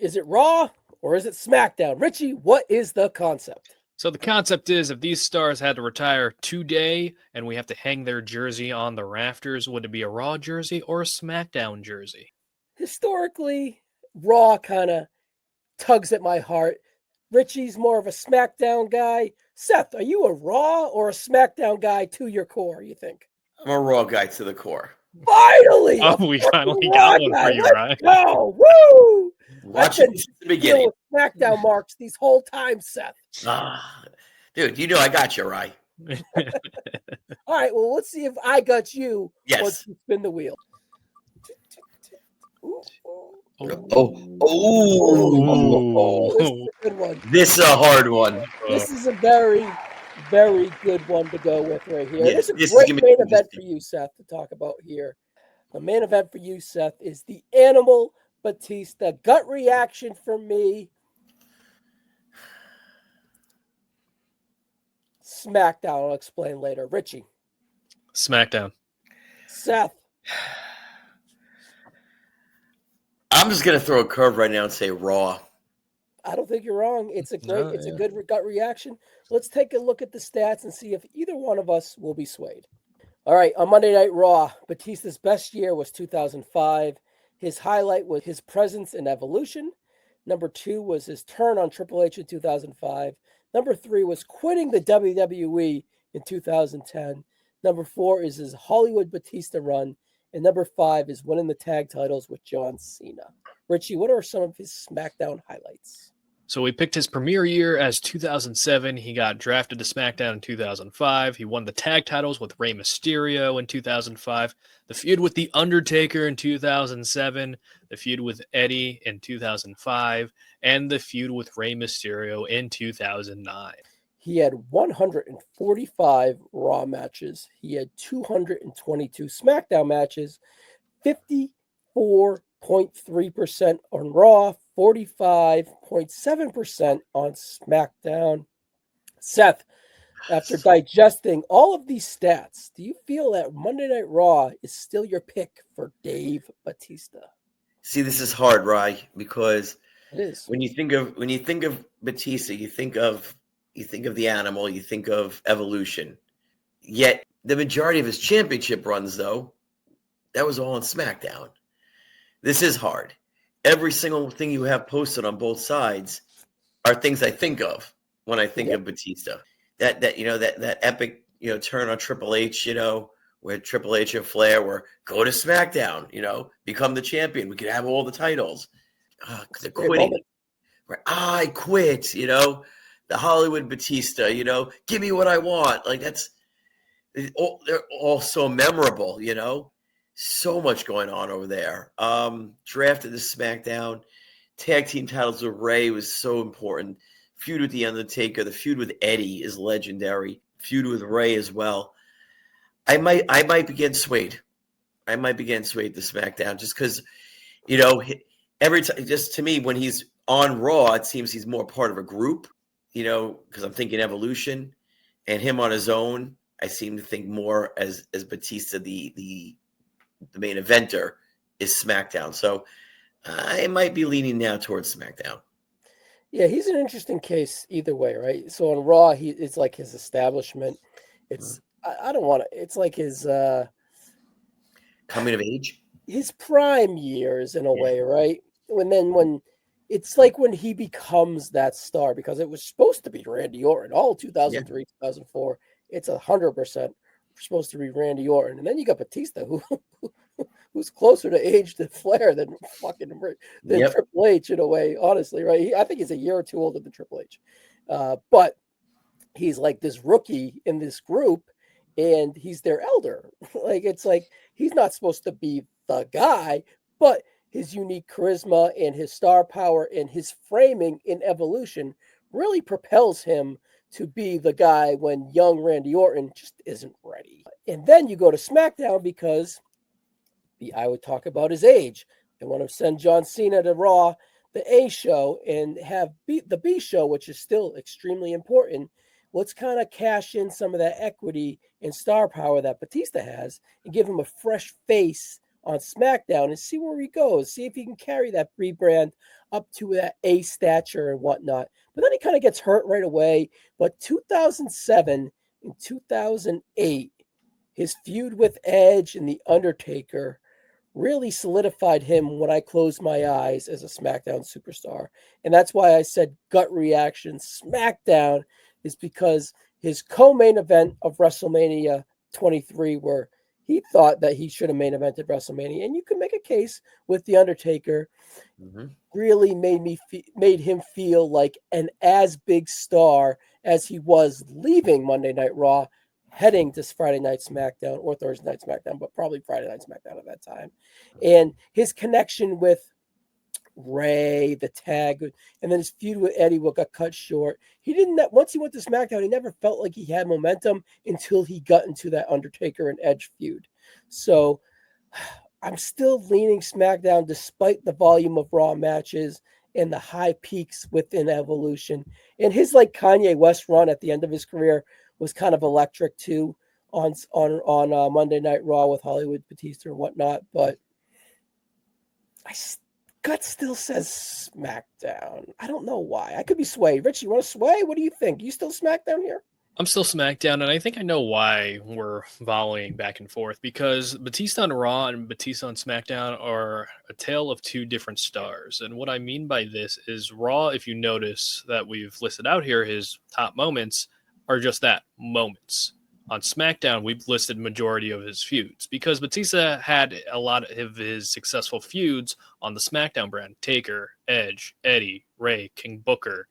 Is it Raw or is it SmackDown? Richie, what is the concept? So the concept is if these stars had to retire today and we have to hang their jersey on the rafters, would it be a Raw jersey or a SmackDown jersey? Historically, Raw kind of tugs at my heart. Richie's more of a SmackDown guy. Seth, are you a Raw or a SmackDown guy to your core, you think? I'm a Raw guy to the core. Finally! Oh, we finally got one for you, Ryan. Go! Woo! Watch it since the beginning. With SmackDown marks these whole time, Seth. Dude, you know I got you, right? All right, well, let's see if I got you. Yes. Once you spin the wheel. Oh. This is a good one. This is a hard one. This is a very, very good one to go with right here. Yes, This is a great main event for you, Seth, to talk about here. The main event for you, Seth, is the Animal Batista. Gut reaction for me. SmackDown, I'll explain later. Richie. SmackDown. Seth. I'm just gonna throw a curve right now and say Raw. I don't think you're wrong. It's a good gut reaction. Let's take a look at the stats and see if either one of us will be swayed. All right, on Monday Night Raw, Batista's best year was 2005. His highlight was his presence in Evolution. Number 2 was his turn on Triple H in 2005. Number 3 was quitting the WWE in 2010. Number 4 is his Hollywood Batista run. And number 5 is winning the tag titles with John Cena. Richie, what are some of his SmackDown highlights? So we picked his premiere year as 2007. He got drafted to SmackDown in 2005. He won the tag titles with Rey Mysterio in 2005. The feud with The Undertaker in 2007. The feud with Eddie in 2005. And the feud with Rey Mysterio in 2009. He had 145 Raw matches. He had 222 SmackDown matches, 54.3% on Raw, 45.7% on SmackDown. Seth, after digesting all of these stats, do you feel that Monday Night Raw is still your pick for Dave Batista? See, this is hard, Rye, because it is. When you think of Batista, you think of the Animal, you think of Evolution. Yet the majority of his championship runs, though, that was all on SmackDown. This is hard. Every single thing you have posted on both sides are things I think of when I think of Batista. That epic turn on Triple H, where Triple H and Flair were go to SmackDown, become the champion. We could have all the titles. The quitting. Right. I quit, the Hollywood Batista, give me what I want. Like they're all so memorable, so much going on over there. Drafted to SmackDown, tag team titles with Rey was so important. Feud with The Undertaker, the feud with Eddie is legendary. Feud with Rey as well. I might be getting swayed. I might be getting swayed to SmackDown just because, every time, just to me, when he's on Raw, it seems he's more part of a group, because I'm thinking Evolution, and him on his own, I seem to think more as Batista, the main eventer, is SmackDown. So I might be leaning now towards SmackDown. Yeah, he's an interesting case either way, right? So on Raw, it's like his establishment. It's I don't want to. It's like his coming of age, his prime years in a way, right? When it's like when he becomes that star, because it was supposed to be Randy Orton all 2003, 2004. It's 100% supposed to be Randy Orton, and then you got Batista, who's closer to age to Flair than Triple H in a way, honestly, right? I think he's a year or two older than Triple H, but he's like this rookie in this group, and he's their elder. It's like he's not supposed to be the guy, but his unique charisma and his star power and his framing in Evolution really propels him to be the guy when young Randy Orton just isn't ready. And then you go to SmackDown because I would talk about his age. They want to send John Cena to Raw, the A show, and have the B show, which is still extremely important. Let's kind of cash in some of that equity and star power that Batista has and give him a fresh face on SmackDown and see where he goes, see if he can carry that rebrand up to that A stature and whatnot. But then he kind of gets hurt right away. But 2007 and 2008, his feud with Edge and The Undertaker really solidified him when I closed my eyes as a SmackDown superstar. And that's why I said gut reaction SmackDown is because his co-main event of WrestleMania 23, where he thought that he should have main evented WrestleMania, and you can make a case with The Undertaker, really made him feel like an as big star as he was leaving Monday Night Raw, heading to Friday Night SmackDown or Thursday Night SmackDown, but probably Friday Night SmackDown at that time. And his connection with Ray, the tag, and then his feud with Eddie got cut short. He didn't. Once he went to SmackDown, he never felt like he had momentum until he got into that Undertaker and Edge feud. So I'm still leaning SmackDown despite the volume of Raw matches and the high peaks within Evolution. And his like Kanye West run at the end of his career was kind of electric too on Monday Night Raw with Hollywood Batista and whatnot. But gut still says SmackDown. I don't know why. I could be swayed. Richie, you want to sway? What do you think? You still SmackDown here? I'm still SmackDown, and I think I know why we're volleying back and forth, because Batista on Raw and Batista on SmackDown are a tale of two different stars. And what I mean by this is Raw, if you notice that we've listed out here, his top moments are just that, moments. On SmackDown, we've listed majority of his feuds because Batista had a lot of his successful feuds on the SmackDown brand. Taker, Edge, Eddie, Ray, King Booker.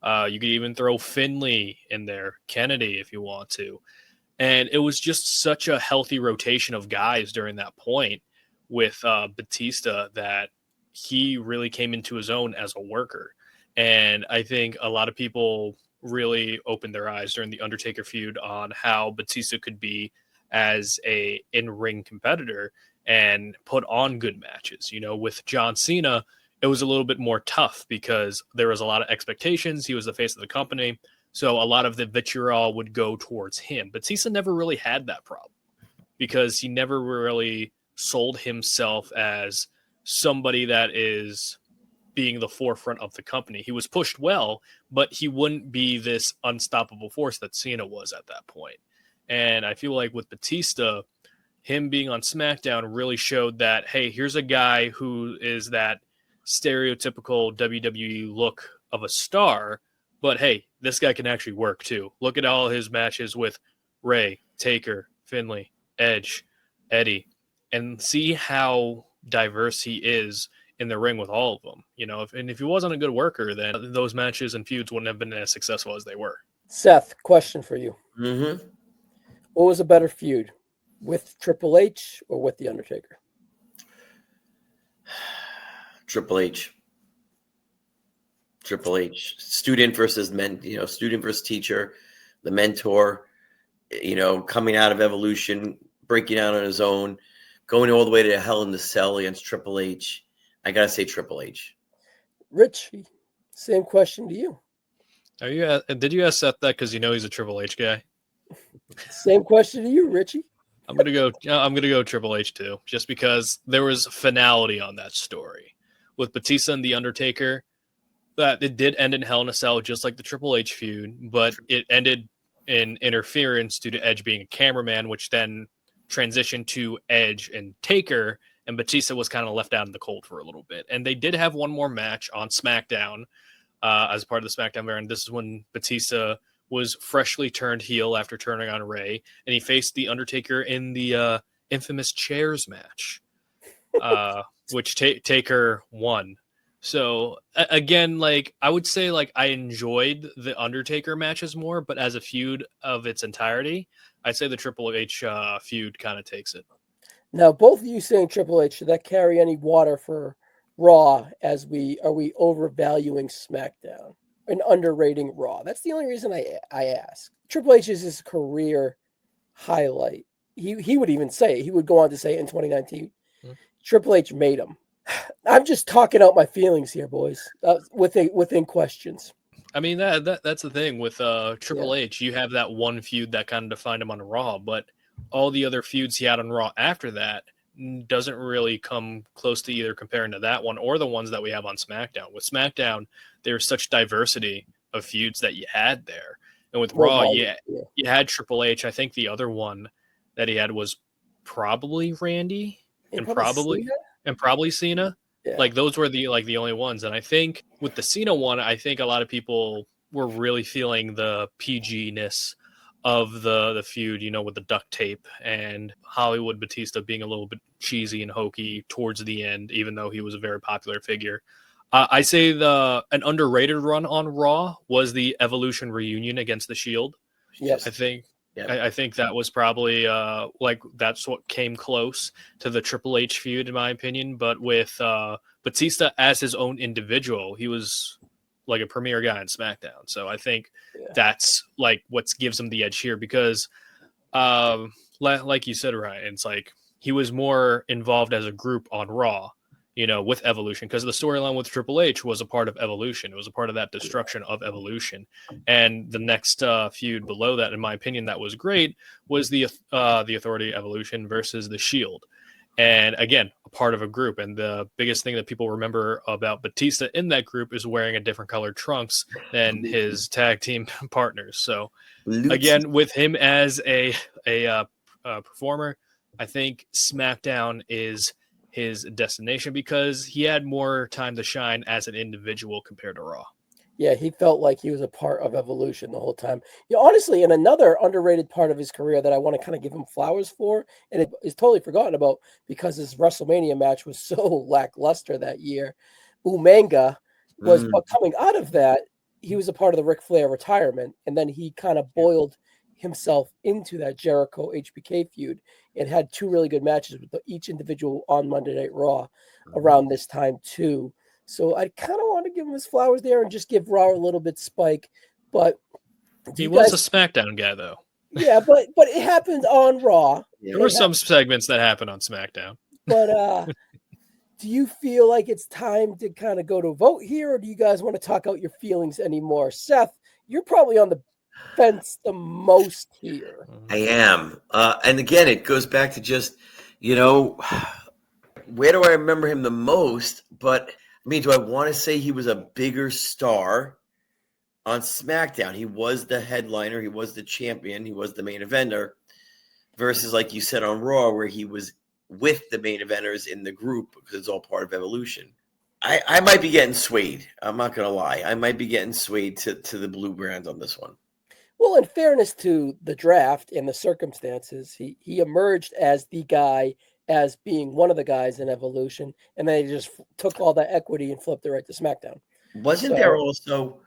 You could even throw Finley in there, Kennedy if you want to. And it was just such a healthy rotation of guys during that point with Batista that he really came into his own as a worker. And I think a lot of people really opened their eyes during the Undertaker feud on how Batista could be as a in-ring competitor and put on good matches. You know, with John Cena, it was a little bit more tough because there was a lot of expectations. He was the face of the company. So a lot of the vitriol would go towards him. Batista never really had that problem because he never really sold himself as somebody that is being the forefront of the company. He was pushed well, but he wouldn't be this unstoppable force that Cena was at that point. And I feel like with Batista, him being on SmackDown really showed that, hey, here's a guy who is that stereotypical WWE look of a star, but hey, this guy can actually work too. Look at all his matches with Ray, Taker, Finley, Edge, Eddie, and see how diverse he is in the ring with all of them. You know, if he wasn't a good worker, then those matches and feuds wouldn't have been as successful as they were. Seth, question for you. Mm-hmm. What was a better feud, with Triple H or with The Undertaker? Triple H. Triple H. Student versus student versus teacher, the mentor, coming out of Evolution, breaking out on his own, going all the way to Hell in the Cell against Triple H. I got to say Triple H. Rich, same question to you. Did you ask Seth that because he's a Triple H guy? Same question to you, Richie. I'm gonna go Triple H too, just because there was finality on that story with Batista and The Undertaker. That it did end in Hell in a Cell, just like the Triple H feud, but it ended in interference due to Edge being a cameraman, which then transitioned to Edge and Taker, and Batista was kind of left out in the cold for a little bit. And they did have one more match on SmackDown as part of the SmackDown variant. This is when Batista was freshly turned heel after turning on Ray, and he faced The Undertaker in the infamous chairs match, which Taker won. So again, I would say I enjoyed the Undertaker matches more, but as a feud of its entirety, I'd say the Triple H feud kind of takes it. Now, both of you saying Triple H, should that carry any water for Raw? Are we overvaluing SmackDown and underrating Raw? That's the only reason I ask. Triple H is his career highlight. He would even say, he would go on to say in 2019, Triple H made him. I'm just talking out my feelings here, boys, within questions. I mean, that's the thing with Triple H. You have that one feud that kind of defined him on Raw, but all the other feuds he had on Raw after that doesn't really come close to either comparing to that one or the ones that we have on SmackDown. With SmackDown, there's such diversity of feuds that you had there. And with Raw, you had Triple H. I think the other one that he had was probably Randy and probably Cena. Yeah. Like those were the only ones. And I think with the Cena one, I think a lot of people were really feeling the PG-ness of the feud, with the duct tape and Hollywood Batista being a little bit cheesy and hokey towards the end, even though he was a very popular figure. I say an underrated run on Raw was the Evolution reunion against the Shield. Yes, I think. Yeah. I think that was probably that's what came close to the Triple H feud, in my opinion. But with Batista as his own individual, he was like a premier guy in SmackDown. So I think that's like what gives him the edge here because, like you said, Ryan, it's like he was more involved as a group on Raw, with Evolution, because the storyline with Triple H was a part of Evolution. It was a part of that destruction of Evolution. And the next feud below that, in my opinion, that was great was the Authority Evolution versus the Shield. And again, a part of a group. And the biggest thing that people remember about Batista in that group is wearing a different colored trunks than his tag team partners. So again, with him as a performer, I think SmackDown is his destination because he had more time to shine as an individual compared to Raw. Yeah, he felt like he was a part of Evolution the whole time. Honestly, and another underrated part of his career that I want to kind of give him flowers for, and it is totally forgotten about because his WrestleMania match was so lackluster that year. Umaga was, but coming out of that, he was a part of the Ric Flair retirement, and then he kind of boiled himself into that Jericho HBK feud and had two really good matches with each individual on Monday Night Raw around this time too. So I kind of want to give him his flowers there and just give Raw a little bit spike. But he was a SmackDown guy though. Yeah, but it happened on Raw. There were some segments that happened on SmackDown. But do you feel like it's time to kind of go to a vote here, or do you guys want to talk out your feelings anymore? Seth, you're probably on the fence the most here. I am. And again, it goes back to just, where do I remember him the most? But I mean, do I want to say he was a bigger star on SmackDown? He was the headliner. He was the champion. He was the main eventer versus, like you said, on Raw, where he was with the main eventers in the group because it's all part of Evolution. I might be getting swayed. I'm not going to lie. I might be getting swayed to the blue brand on this one. Well, in fairness to the draft and the circumstances, he emerged as the guy, as being one of the guys in Evolution, and then he just took all that equity and flipped it right to SmackDown. Wasn't there also,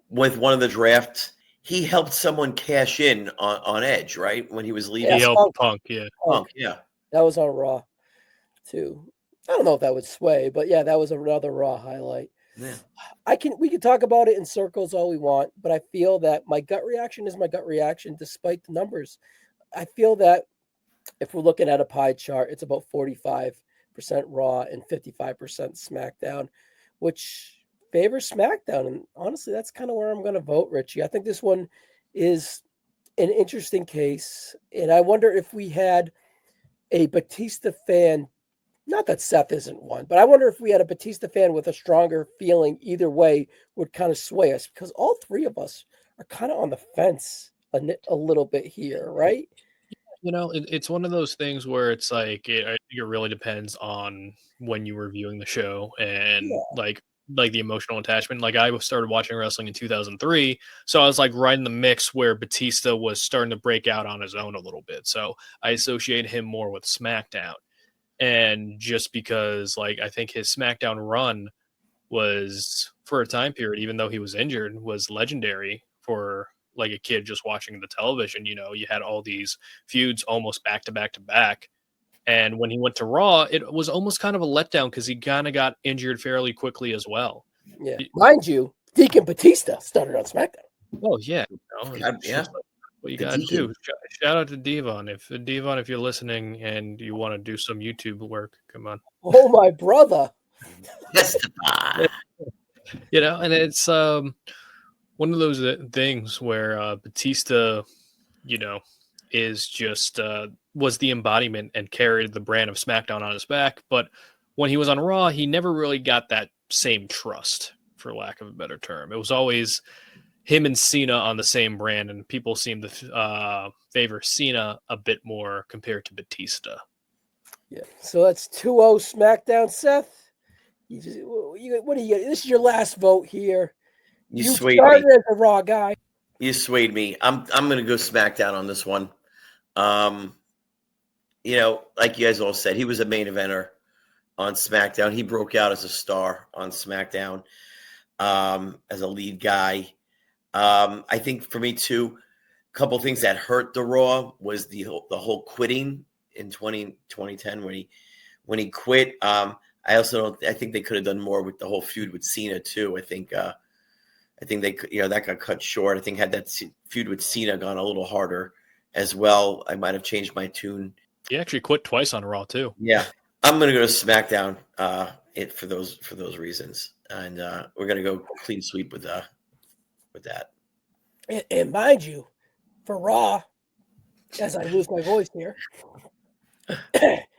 with one of the drafts, he helped someone cash in on Edge, right? When he was leaving. He helped Punk, yeah. Punk, yeah. That was on Raw, too. I don't know if that would sway, but yeah, that was another Raw highlight. Yeah. We can talk about it in circles all we want, but I feel that my gut reaction is my gut reaction despite the numbers. I feel that if we're looking at a pie chart, it's about 45% Raw and 55% SmackDown, which favors SmackDown. And honestly, that's kind of where I'm going to vote, Richie. I think this one is an interesting case. And I wonder if we had a Batista fan, not that Seth isn't one, but I wonder if we had a Batista fan with a stronger feeling either way would kind of sway us, because all three of us are kind of on the fence a little bit here, right? It's one of those things where it's like, I think it really depends on when you were viewing the show and like the emotional attachment. Like I started watching wrestling in 2003. So I was like right in the mix where Batista was starting to break out on his own a little bit. So I associate him more with SmackDown. And just because like, I think his SmackDown run was, for a time period, even though he was injured, was legendary for like a kid just watching the television. You had all these feuds almost back to back to back. And when he went to Raw, it was almost kind of a letdown because he kind of got injured fairly quickly as well. Yeah. Mind you, Deacon Batista started on SmackDown. Oh, yeah. Yeah. What you got to do. Shout out to Devon. If you're listening and you want to do some YouTube work, come on. Oh, my brother. And it's one of those things where Batista, is just was the embodiment and carried the brand of SmackDown on his back. But when he was on Raw, he never really got that same trust, for lack of a better term. It was always him and Cena on the same brand, and people seem to favor Cena a bit more compared to Batista. Yeah. So that's 2-0 SmackDown, Seth. What do you get? This is your last vote here. You started me. as a Raw guy. You swayed me. I'm going to go SmackDown on this one. You know, like you guys all said, he was a main eventer on SmackDown. He broke out as a star on SmackDown as a lead guy. I think for me too, a couple of things that hurt the Raw was the whole quitting in 2010 when he quit. I think they could have done more with the whole feud with Cena too. I think they, that got cut short. I think had that feud with Cena gone a little harder as well, I might have changed my tune. He actually quit twice on Raw too. Yeah, I'm gonna go to SmackDown. For those reasons, and we're gonna go clean sweep with that. And mind you, for Raw, as I lose my voice here,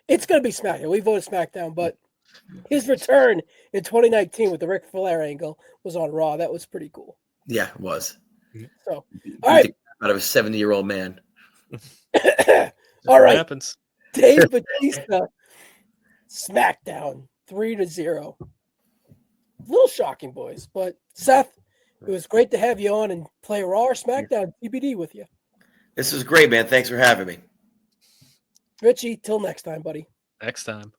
it's going to be SmackDown. We voted SmackDown, but his return in 2019 with the Ric Flair angle was on Raw. That was pretty cool. Yeah, it was. So, all right. Out of a 70-year-old man. All right. Happens. Dave Batista, SmackDown, 3-0. A little shocking, boys. But Seth, it was great to have you on and play Raw or SmackDown TBD with you. This was great, man. Thanks for having me. Richie, till next time, buddy. Next time.